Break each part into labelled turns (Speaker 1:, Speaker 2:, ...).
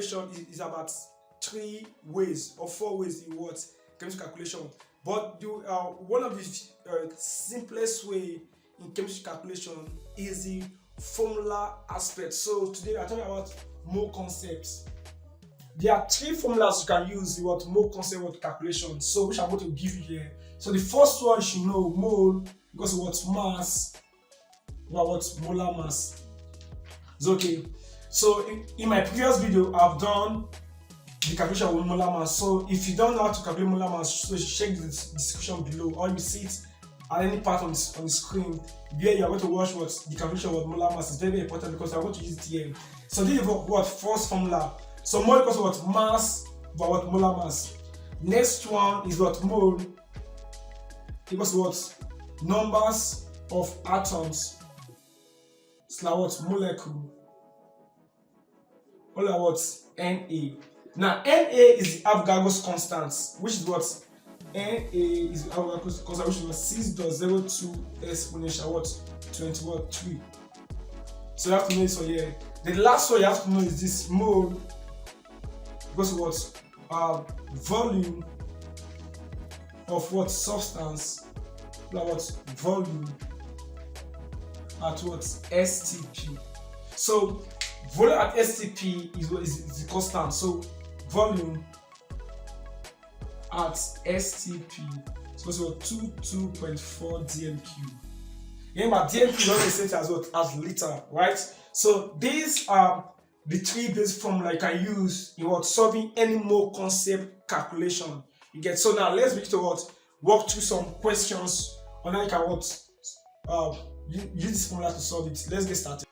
Speaker 1: calculation is about 3 ways or 4 ways in what chemistry calculation. But one of the simplest way in chemistry calculation is the formula aspect. So today I'm talking about mole concepts. There are 3 formulas you can use in what mole concept what calculation. So which I'm going to give you here. So the first one you should know, mole, because what mass, what molar mass. It's okay. So in my previous video, I've done the calculation with molar mass. So if you don't know how to calculate molar mass, so you check the description below, or you see it at any part on the screen where you are going to watch what the calculation of molar mass. Is very, very important because I'm going to use it here. So this is what first formula. So mole equals what mass by what molar mass. Next one is what mole equals what numbers of atoms. It's like what molecule. All are what Na. Now Na is the Avogadro's constant, which is what Na is the Avogadro's constant, which is what 6.02 exponential what 3. So you have to know this one here. The last one you have to know is this mole because what volume of what substance, like what volume at what STP. So volume at STP is the constant. So volume at STP is what 22.4 dm cube. Remember, dm cube is the same as what as liter, right? So these are the 3 basic formula you can use in what solving any mole concept calculation. You get. So now let's begin to what walk through some questions on how you can what use this formula to solve it. Let's get started.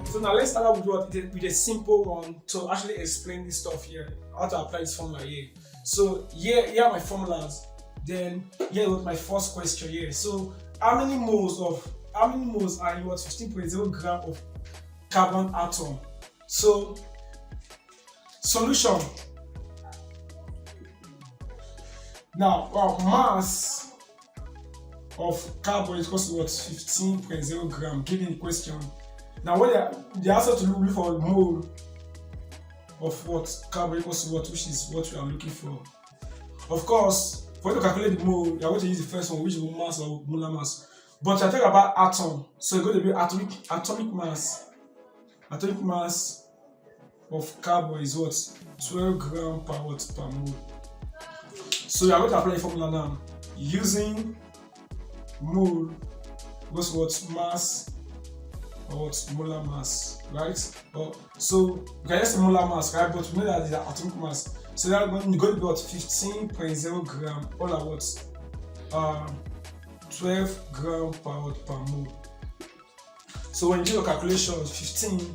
Speaker 1: So now let's start out with a simple one to actually explain this stuff here, how to apply this formula here. So here are my formulas. Then here was my first question here. So how many moles are in what 15.0 gram of carbon atom? So solution. Now mass of carbon is equal to what 15.0 gram given the question. Now when they also to look for a mole of what carbon equals to what, which is what we are looking for. Of course, for you to calculate the mole, you are going to use the first one, which is mass or molar mass. But I talk about atom, so it's going to be atomic mass. Atomic mass of carbon is what 12 gram per mole. So you are going to apply the formula now using mole equals what mass or what molar mass, right? So you can just say molar mass, right? But we know that it's atomic mass. So that going to be about 15.0 gram, all at what 12 gram per mole. So when you do your calculation, 15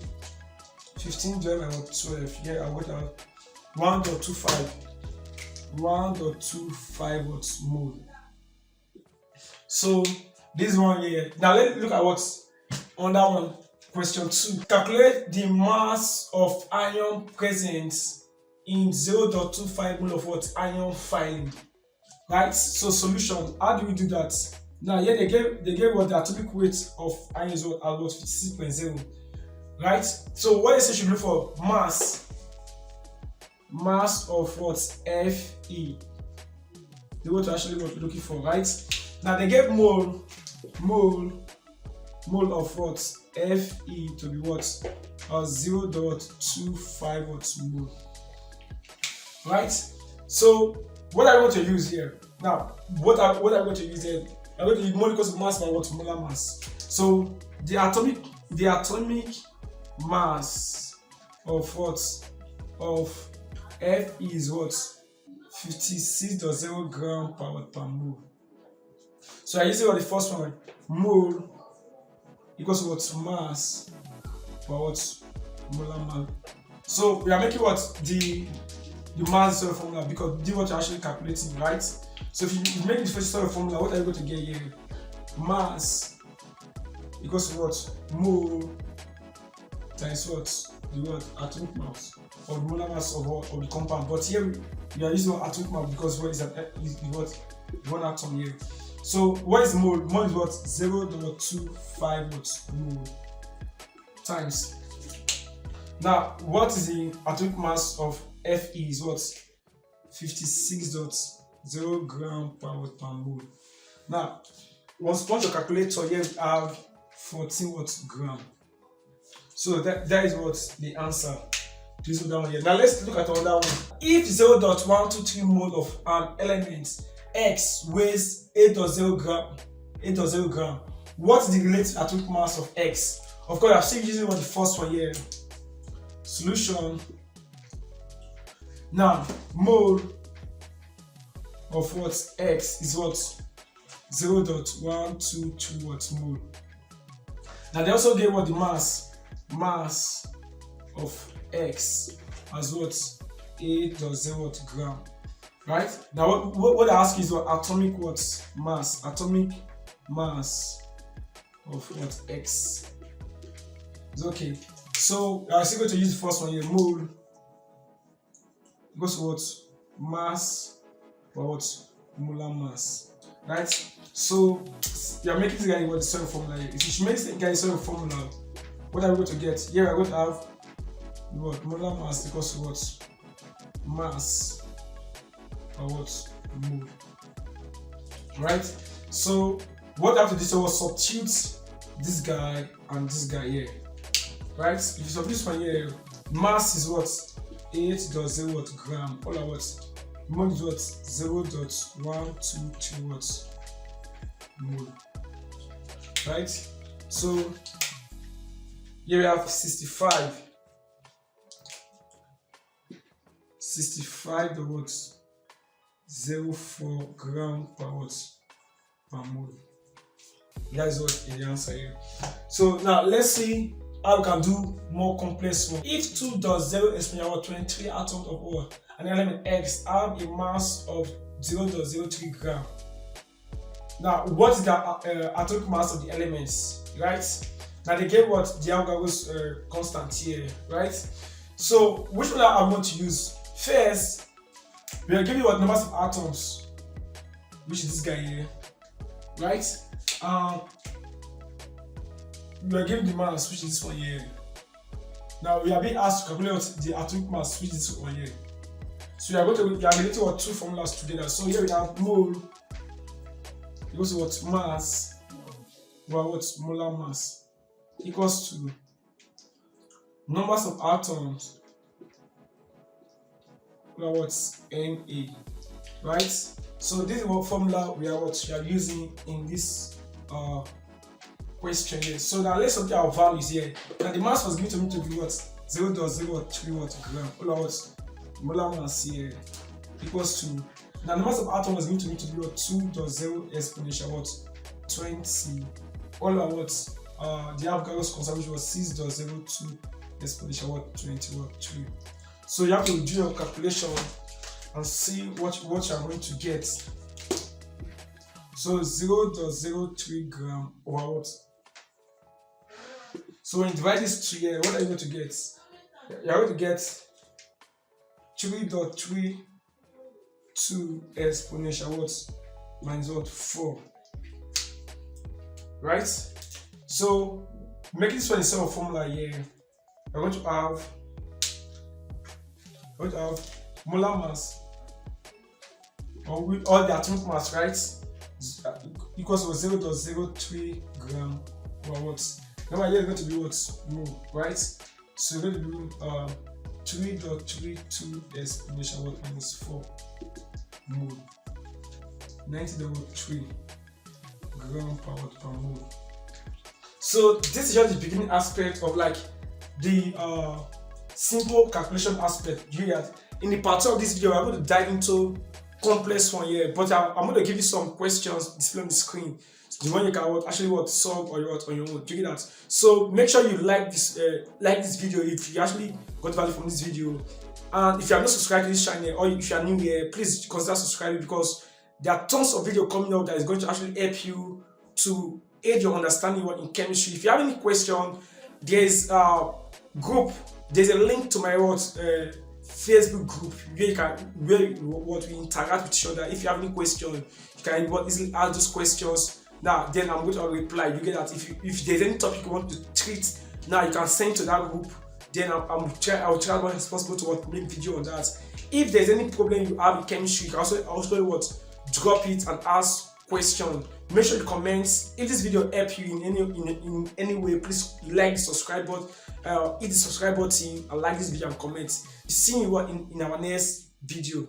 Speaker 1: divided by 12, here I got out 1.25 what mole. So this one here. Now let's look at what's on that one. Question 2. Calculate the mass of iron present in 0.25 mole of what iron filling. Right? So solution. How do we do that? Now here they gave what the atomic weight of iron is what 56.0. Right? So what they say should look for mass of what Fe. They want to actually what we're looking for, right? Now they gave mole of what Fe to be what 0.25 what mole, right? So what I want to use here now, what I'm going to use here, I'm going to use mole equals mass by what molar mass. So the atomic mass of what of Fe is what? 56.0 gram per watt per mole. So I use it for the first one. Mole equals to what? Mass per what? Molar mass. So we are making what? The mass sort of formula, because this is what you're actually calculating, right? So if you make the first sort of formula, what are you going to get here? Mass equals to what? Mole times what? The what? Atomic mass, or the molar mass of the compound. But here we are using atomic mass because what is what? One atom here. So what is mole? Mole is what? 0.25 mole times. Now what is the atomic mass of Fe is what? 56.0 gram per watt per mole. Now once your calculator, here we have 14 gram. So that is what the answer. This one here. Now let's look at another one. If 0.123 mole of an element X weighs 8.0 gram, what is the relative atomic mass of X? Of course, I'm still using the first one here. Solution. Now, mole of what? X is what? 0.123 mole. Now they also gave what the mass of X as what? 8.0 gram. Right? Now what I ask is what? Atomic what? Mass. Atomic mass of what? X. It's okay. So I'm still going to use the first one here. Mole equals to what? Mass or what? Molar mass. Right? So you're making this guy what the same formula here. If you should make this guy the same formula, what are we going to get? Here we're going to have what? Molar mass equals to what? Mass or what? Mole. Right? So what I have to do is substitute this guy and this guy here. Right? If you substitute this one here, mass is what? 8.0 gram. All of what? Mole is what? 0.123 mole. Right? So here we have 65 the what? 0.4 gram per what? Per mole. That is what is the answer here. So now let's see how we can do more complex one. If 2.0 exponential 23 atoms of ore, an element X have a mass of 0.03 gram. Now, what is the atomic mass of the elements, right? Now they gave what the Avogadro's constant here, right? So which one I want to use? First, we are giving what numbers of atoms, which is this guy here, right? We are given the mass, which is this one here. Now we are being asked to calculate the atomic mass, which is this one here. So we are relating what two formulas together. So here we have mole equals to what? Mass over what? Molar mass equals to numbers of atoms over what? Na. Right? So this is what formula we are using in this question here. So now let's look at our values here. Now the mass was given to me to be what? 0.03 gram. All of what? Molar mass here equals to, now the mass of atom was given to me to be what? 2.0 exponential what? 20. All of what? The Avogadro's constant, which was 6.02 exponential what? 20 3. So you have to do your calculation and see what you are going to get. So 0.03 gram over what? So when you divide this to here, what are you going to get? You are going to get 3.32 exponential what? Minus what? 4. Right? So making this one instead of formula here, we're going to have molar mass or the atomic mass, right? Equals to 0.03 gram over what? Now here is going to be what? Mole, right? So we're going to do 3.32 exponential what? Minus 4 mole. 90.3 gram per watt per mole. So this is just the beginning aspect of like the simple calculation aspect. You get that? In the part 2 of this video, we're going to dive into complex one here, but I'm going to give you some questions displayed on the screen. The one you can actually solve on your own. Do you get that? So make sure you like this video if you actually got value from this video. And if you are not subscribed to this channel, or if you are new here, please consider subscribing, because there are tons of video coming out that is going to actually help you to aid your understanding in chemistry. If you have any question, there's a group. There's a link to my Facebook group where we interact with each other. If you have any question, you can easily ask those questions. Now, then I'm going to reply. You get that? If there's any topic you want to treat, now you can send to that group. Then I'll try as much as possible to make video on that. If there's any problem you have in chemistry, you can also drop it and ask question. Make sure you comment. If this video helped you in any way, please like the subscribe button, hit the subscribe button and like this video and comment. See you in our next video.